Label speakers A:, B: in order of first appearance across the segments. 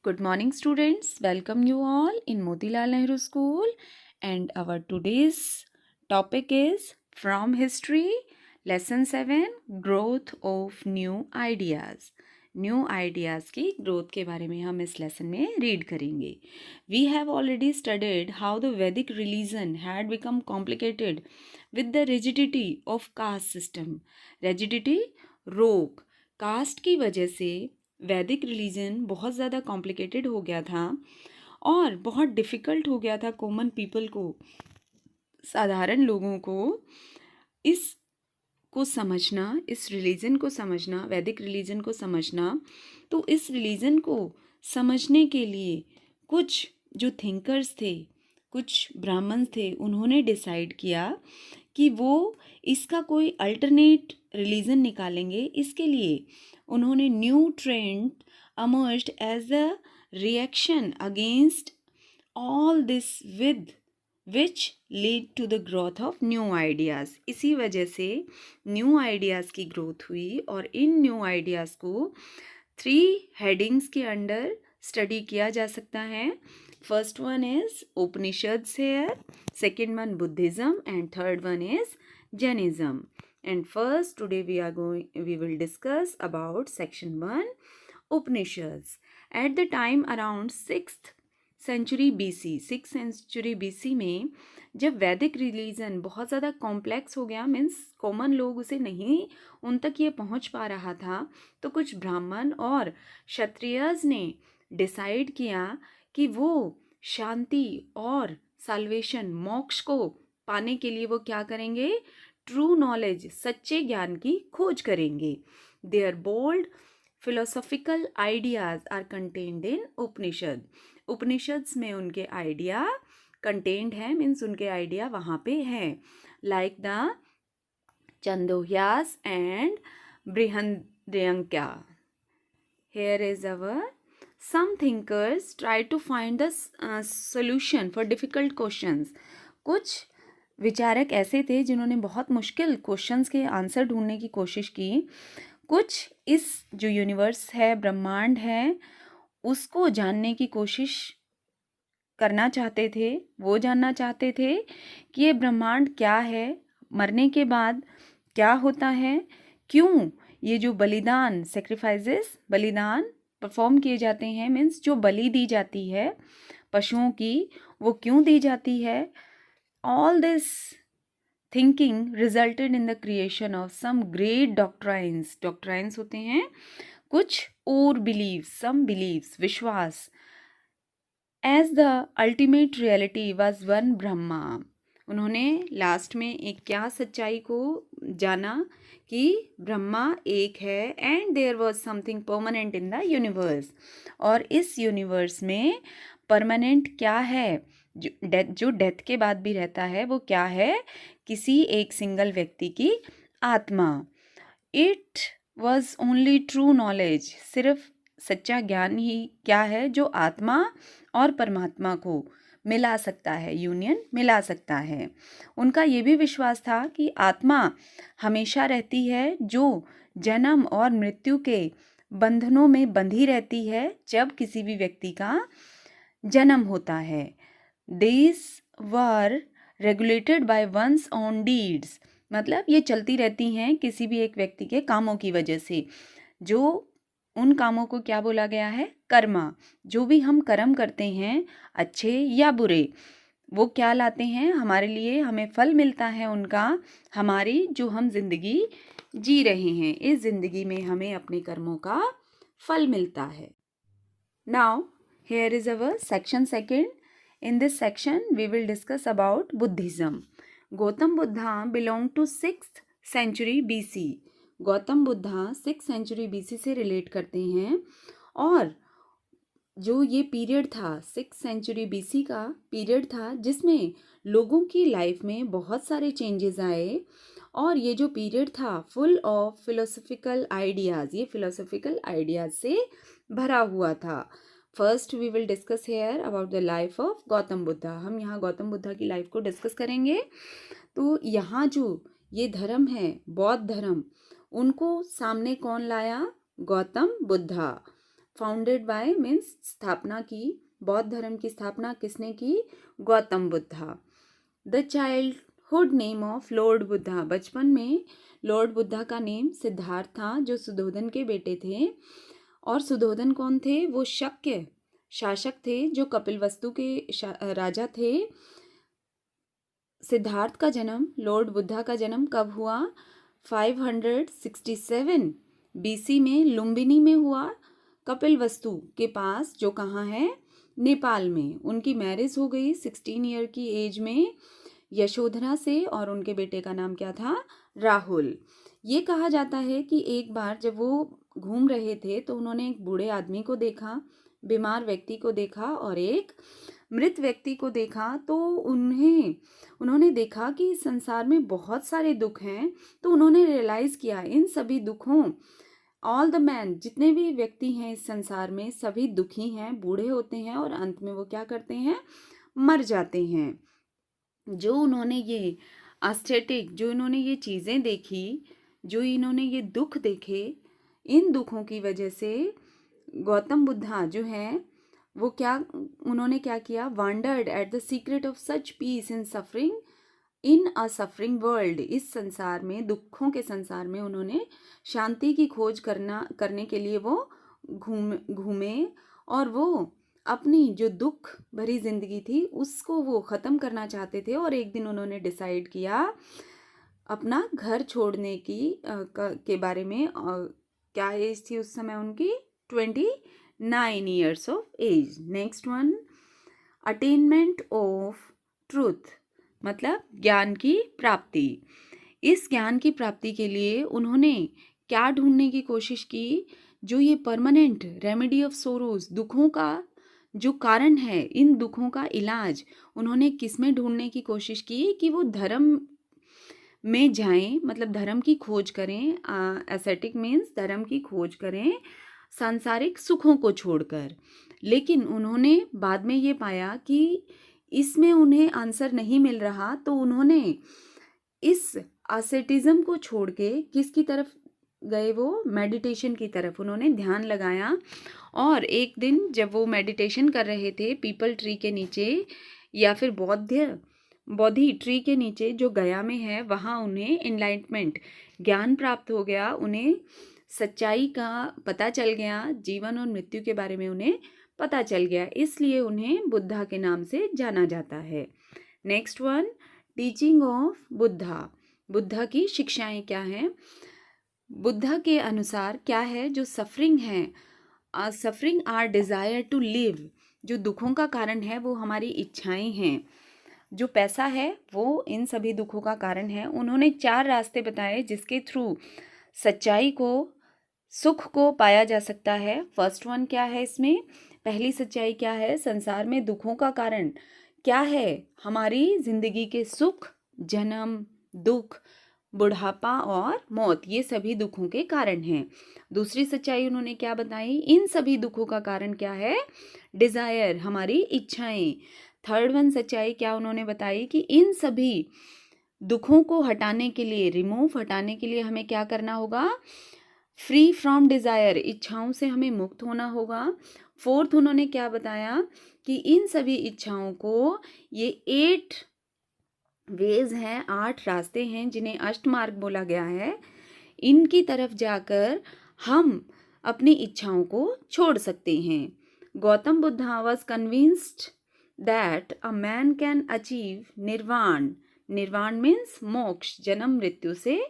A: Good morning, students. Welcome you all in Motilal Nehru School. And our today's topic is From History, Lesson 7 Growth of New Ideas. New ideas की growth के बारे में हम इस lesson में read करेंगे. We have already studied how the Vedic religion had become complicated with the rigidity of caste system. Rigidity रोक, caste की वजह से वैदिक रिलीजन बहुत ज़्यादा कॉम्प्लिकेटेड हो गया था और बहुत डिफ़िकल्ट हो गया था कॉमन पीपल को, साधारण लोगों को इस को समझना, इस रिलीजन को समझना, वैदिक रिलीजन को समझना. तो इस रिलीजन को समझने के लिए कुछ जो थिंकर्स थे, कुछ ब्राह्मण थे, उन्होंने डिसाइड किया कि वो इसका कोई अल्टरनेट रिलीजन निकालेंगे. इसके लिए उन्होंने new trend emerged as a reaction against all this with which lead to the growth of new ideas. इसी वजह से न्यू आइडियाज़ की ग्रोथ हुई और इन न्यू आइडियाज़ को 3 हेडिंग्स के अंडर स्टडी किया जा सकता है. First one is Upanishads here, second one Buddhism and third one is Jainism. And first today we will discuss about section 1 Upanishads. At the time around 6th century BC, 6th century BC में जब वैदिक religion बहुत ज़्यादा complex हो गया, means common लोग उसे नहीं, उन तक ये पहुंच पा रहा था, तो कुछ ब्राह्मण और क्षत्रियज ने डिसाइड किया कि वो शांति और साल्वेशन, मोक्ष को पाने के लिए वो क्या करेंगे, ट्रू नॉलेज, सच्चे ज्ञान की खोज करेंगे. Their bold philosophical ideas are contained in Upanishad. Upanishads में उनके आइडिया कंटेंड है, मीन्स उनके आइडिया वहाँ पे हैं, like the Chandogyas and Brihadaranyaka. Here is our some thinkers try to find the solution for difficult questions. कुछ विचारक ऐसे थे जिन्होंने बहुत मुश्किल क्वेश्चंस के आंसर ढूंढने की कोशिश की. कुछ इस जो यूनिवर्स है, ब्रह्मांड है, उसको जानने की कोशिश करना चाहते थे. वो जानना चाहते थे कि ये ब्रह्मांड क्या है, मरने के बाद क्या होता है, क्यों ये जो बलिदान, सेक्रीफाइसेस, बलिदान परफॉर्म किए जाते हैं, मीन्स जो बलि दी जाती है पशुओं की, वो क्यों दी जाती है. All this thinking resulted in the creation of some great doctrines. Doctrines होते हैं कुछ और beliefs, some beliefs, विश्वास. As the ultimate reality was one Brahma. उन्होंने लास्ट में एक क्या सच्चाई को जाना कि ब्रह्मा एक है, and there was something permanent in the universe. और इस यूनिवर्स में परमानेंट क्या है, जो डेथ के बाद भी रहता है, वो क्या है, किसी एक सिंगल व्यक्ति की आत्मा. It was only true knowledge. सिर्फ सच्चा ज्ञान ही क्या है जो आत्मा और परमात्मा को मिला सकता है, यूनियन मिला सकता है. उनका ये भी विश्वास था कि आत्मा हमेशा रहती है, जो जन्म और मृत्यु के बंधनों में बंधी रहती है जब किसी भी व्यक्ति का जन्म होता है. These were regulated by one's own deeds. मतलब ये चलती रहती हैं किसी भी एक व्यक्ति के कामों की वजह से. जो उन कामों को क्या बोला गया है, कर्मा. जो भी हम कर्म करते हैं, अच्छे या बुरे, वो क्या लाते हैं हमारे लिए, हमें फल मिलता है उनका, हमारी जो हम जिंदगी जी रहे हैं, इस जिंदगी में हमें अपने कर्मों का फल मिलता है. Now here is our section 2. In this section we will discuss about Buddhism. Gautam Buddha belong to 6th century BC. Gautam Buddha 6th century BC से रिलेट करते हैं. और जो ये पीरियड था, 6th century BC का पीरियड था, जिसमें लोगों की लाइफ में बहुत सारे चेंजेस आए. और ये जो पीरियड था फुल ऑफ फिलोसफिकल आइडियाज़, ये फिलोसफिकल आइडियाज़ से भरा हुआ था. First we will discuss here about the life of Gautam Buddha. हम यहाँ गौतम बुद्धा की लाइफ को डिस्कस करेंगे. तो यहाँ जो ये धर्म है, बौद्ध धर्म, उनको सामने कौन लाया, Gautam Buddha. Founded by means स्थापना की, बौद्ध धर्म की स्थापना किसने की? Gautam Buddha. The childhood name of Lord Buddha, बचपन में लॉर्ड बुद्धा का नेम सिद्धार्थ था, जो सुधोधन के बेटे थे। और सुधोधन कौन थे? वो शक्य शासक थे जो कपिलवस्तु के राजा थे। सिद्धार्थ का जन्म, लॉर्ड बुद्धा का जन्म कब हुआ? 567 बीसी में लुम्बिनी में हुआ, कपिलवस्तु के पास, जो कहाँ है? नेपाल में। उनकी मैरिज हो गई 16 ईयर की एज में यशोधरा से, और उनके बेटे का नाम क्या था? राहुल। ये कहा जाता है कि एक बार जब वो घूम रहे थे तो उन्होंने एक बूढ़े आदमी को देखा, बीमार व्यक्ति को देखा और एक मृत व्यक्ति को देखा। तो उन्होंने देखा कि इस संसार में बहुत सारे दुख हैं। तो उन्होंने रियलाइज़ किया इन सभी दुखों, ऑल द मैन, जितने भी व्यक्ति हैं इस संसार में सभी दुखी हैं, बूढ़े होते हैं और अंत में वो क्या करते हैं? मर जाते हैं। जो उन्होंने ये एस्थेटिक, जो इन्होंने ये चीज़ें देखी, जो इन्होंने ये दुख देखे, इन दुखों की वजह से गौतम बुद्धा जो हैं वो उन्होंने क्या किया? Wandered at the secret of such peace in suffering in a suffering world, इस संसार में, दुखों के संसार में उन्होंने शांति की खोज करने के लिए वो घूमे और वो अपनी जो दुख भरी जिंदगी थी उसको वो ख़त्म करना चाहते थे। और एक दिन उन्होंने डिसाइड किया अपना घर छोड़ने के बारे में। क्या एज थी उस समय उनकी? 29 years of age. Next one, attainment of truth, मतलब ज्ञान की प्राप्ति। इस ज्ञान की प्राप्ति के लिए उन्होंने क्या ढूंढने की कोशिश की? जो ये परमानेंट रेमेडी ऑफ सोरोज, दुखों का जो कारण है, इन दुखों का इलाज उन्होंने किस में ढूंढने की कोशिश की? कि वो धर्म में जाएं, मतलब धर्म की खोज करें। एस्थेटिक मीन्स धर्म की खोज करें सांसारिक सुखों को छोड़कर। लेकिन उन्होंने बाद में ये पाया कि इसमें उन्हें आंसर नहीं मिल रहा, तो उन्होंने इस आसेटिज्म को छोड़ के किसकी तरफ गए? वो मेडिटेशन की तरफ उन्होंने ध्यान लगाया। और एक दिन जब वो मेडिटेशन कर रहे थे पीपल ट्री के नीचे, या फिर बोधि ट्री के नीचे जो गया में है, वहाँ उन्हें एनलाइटमेंट, ज्ञान प्राप्त हो गया। उन्हें सच्चाई का पता चल गया, जीवन और मृत्यु के बारे में उन्हें पता चल गया, इसलिए उन्हें बुद्धा के नाम से जाना जाता है। Next one, teaching of Buddha, Buddha की शिक्षाएं क्या हैं? बुद्धा के अनुसार क्या है? जो सफरिंग है, suffering are desire to live, जो दुखों का कारण है वो हमारी इच्छाएं हैं। जो पैसा है वो इन सभी दुखों का कारण है। उन्होंने 4 रास्ते बताए जिसके थ्रू सच्चाई को, सुख को पाया जा सकता है। फर्स्ट वन क्या है इसमें? पहली सच्चाई क्या है? संसार में दुखों का कारण क्या है? हमारी जिंदगी के सुख, जन्म, दुख, बुढ़ापा और मौत, ये सभी दुखों के कारण हैं। दूसरी सच्चाई उन्होंने क्या बताई? इन सभी दुखों का कारण क्या है? डिज़ायर, हमारी इच्छाएं। थर्ड वन सच्चाई क्या उन्होंने बताई? कि इन सभी दुखों को हटाने के लिए, हटाने के लिए हमें क्या करना होगा? फ्री फ्रॉम डिज़ायर, इच्छाओं से हमें मुक्त होना होगा। फोर्थ उन्होंने क्या बताया? कि इन सभी इच्छाओं को, ये 8 वेज हैं, 8 रास्ते हैं जिन्हें अष्टमार्ग बोला गया है, इनकी तरफ जाकर हम अपनी इच्छाओं को छोड़ सकते हैं। Gautam Buddha was convinced that a man can achieve निर्वाण, निर्वाण मीन्स मोक्ष, जन्म मृत्यु से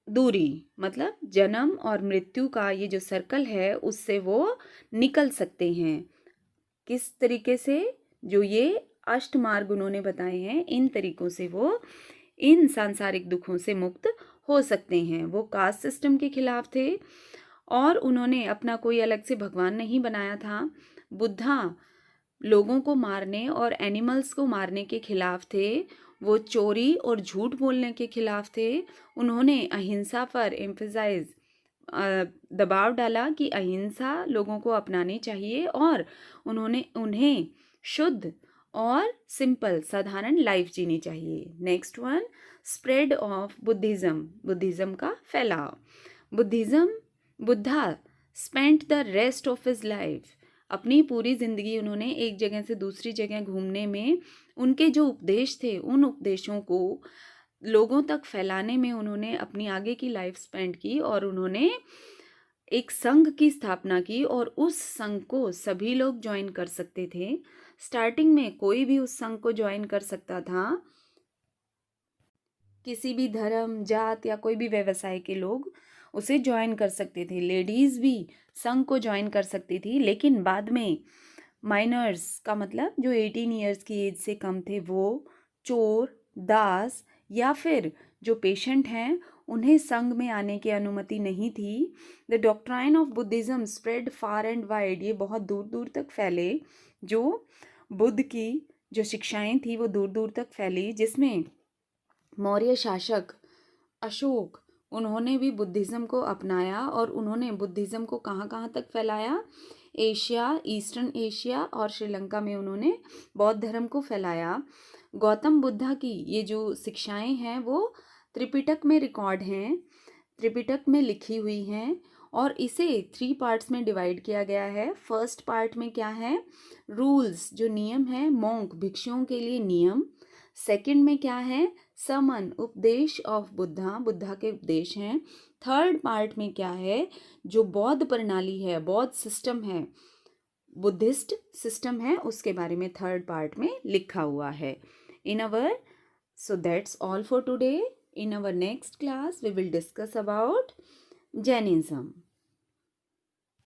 A: दूरी, मतलब जन्म और मृत्यु का ये जो सर्कल है उससे वो निकल सकते हैं। किस तरीके से? जो ये अष्टमार्ग उन्होंने बताए हैं, इन तरीकों से वो इन सांसारिक दुखों से मुक्त हो सकते हैं। वो कास्ट सिस्टम के खिलाफ थे और उन्होंने अपना कोई अलग से भगवान नहीं बनाया था। बुद्धा लोगों को मारने और एनिमल्स को मारने के खिलाफ थे। वो चोरी और झूठ बोलने के खिलाफ थे। उन्होंने अहिंसा पर एम्फेसाइज, दबाव डाला कि अहिंसा लोगों को अपनानी चाहिए और उन्होंने उन्हें शुद्ध और सिंपल, साधारण लाइफ जीनी चाहिए। Next one, spread of Buddhism, Buddhism का फैलाव। Buddha spent the rest of his life, अपनी पूरी ज़िंदगी उन्होंने एक जगह से दूसरी जगह घूमने में, उनके जो उपदेश थे उन उपदेशों को लोगों तक फैलाने में उन्होंने अपनी आगे की लाइफ स्पेंड की, और उन्होंने एक संघ की स्थापना की, और उस संघ को सभी लोग ज्वाइन कर सकते थे। स्टार्टिंग में कोई भी उस संघ को ज्वाइन कर सकता था, किसी भी धर्म, जात या कोई भी व्यवसाय के लोग उसे ज्वाइन कर सकते थे। लेडीज़ भी संघ को ज्वाइन कर सकती थी, लेकिन बाद में माइनर्स का मतलब जो 18 ईयर्स की एज से कम थे, वो चोर, दास या फिर जो पेशेंट हैं, उन्हें संघ में आने की अनुमति नहीं थी। The doctrine of Buddhism spread far and wide, ये बहुत दूर दूर तक फैले। जो बुद्ध की जो शिक्षाएं थी वो दूर दूर तक फैली, जिसमें मौर्य शासक अशोक, उन्होंने भी बुद्धिज़्म को अपनाया, और उन्होंने बुद्धिज़्म को कहाँ कहाँ तक फैलाया, एशिया, ईस्टर्न एशिया और श्रीलंका में उन्होंने बौद्ध धर्म को फैलाया। गौतम बुद्धा की ये जो शिक्षाएं हैं वो त्रिपिटक में रिकॉर्ड हैं, त्रिपिटक में लिखी हुई हैं, और इसे 3 पार्ट्स में डिवाइड किया गया है। फर्स्ट पार्ट में क्या है, रूल्स, जो नियम है, मॉन्क, भिक्षुओं के लिए नियम। सेकंड में क्या है, समन, उपदेश ऑफ बुद्धा, बुद्धा के उपदेश हैं। थर्ड पार्ट में क्या है, जो बौद्ध प्रणाली है, बौद्ध सिस्टम है, बुद्धिस्ट सिस्टम है, उसके बारे में थर्ड पार्ट में लिखा हुआ है। इन अवर so that's all for today. In our next class we will discuss about Jainism.